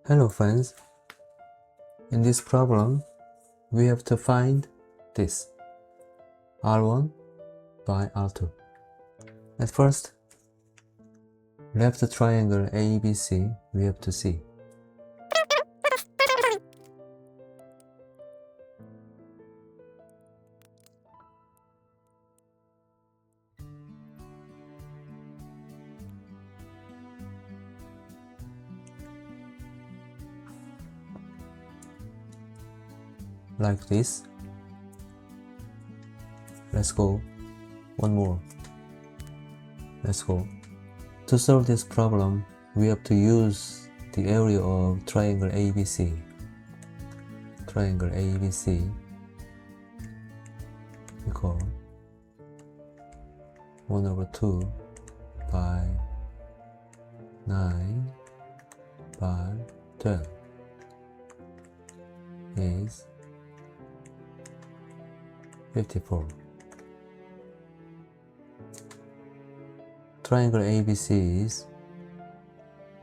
Hello friends, in this problem we have to find this r₁ by r₂. At first, left triangle ABC we have to see. Like this. Let's go. One more. Let's go. To solve this problem, we have to use the area of triangle ABC. Triangle ABC equal 1/2 by 9 by 12 is 54. Triangle ABC is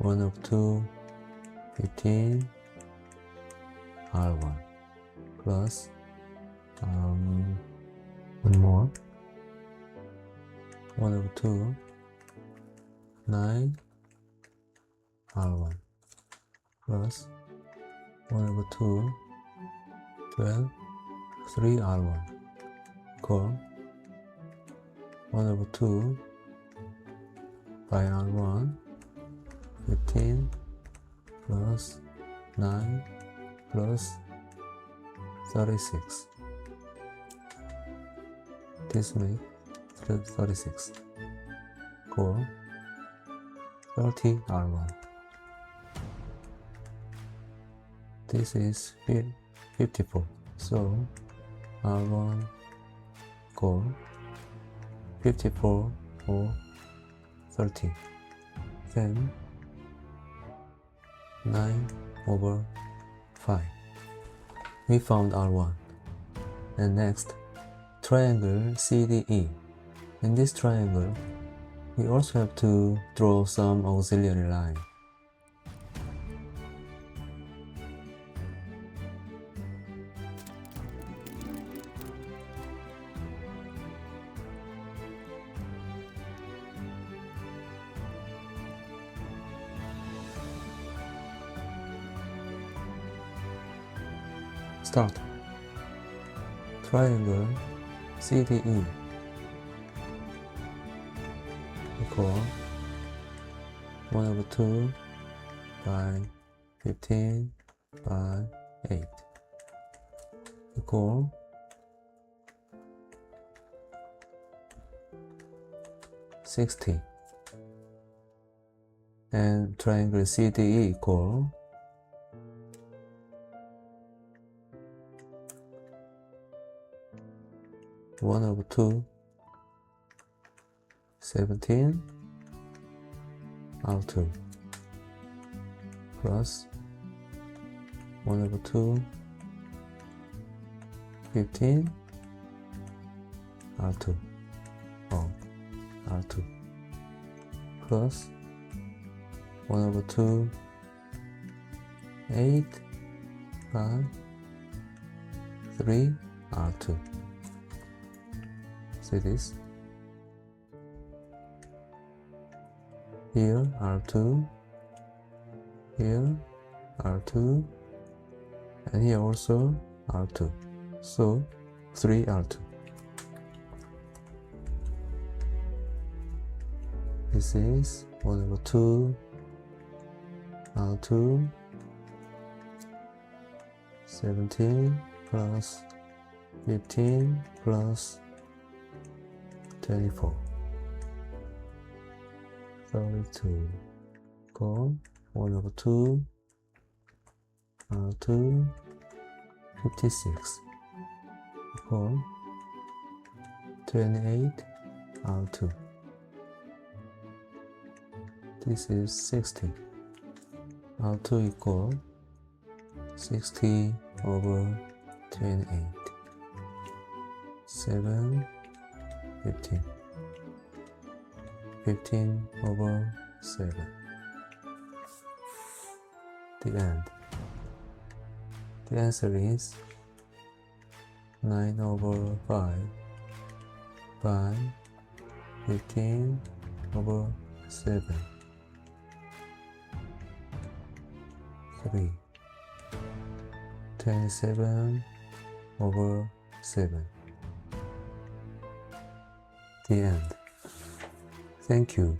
1/2, 15, r₁ plus one more 1/2, 9, r₁ plus 1/2, 12, 3 r₁ equal 1/2 by r₁ 15 plus 9 plus 36. This makes 36 equal 30 r₁. This is 54. So r₁ equal 54 or 30. Then 9/5. We found r₁. And next, triangle CDE. In this triangle, we also have to draw some auxiliary line. Start. Triangle CDE equal 1/2 by 15 by 8 equal 60. And triangle CDE equal 1/2, 17 r₂ plus 1/2, 15 r₂ r₂ plus 1/2, 8 by 3 r₂. See this? Here r₂, here r₂, and here also r₂. So 3 r₂. This is 1/2 r₂, 17 plus 15 plus 24, 32, equal 1/2 r₂, 56 equal 28 r₂. This is 60. r₂ equal 60/28. 7, 15. 15/7. the end. The answer is 9/5 by 15/7. 3. 27/7. The end. Thank you.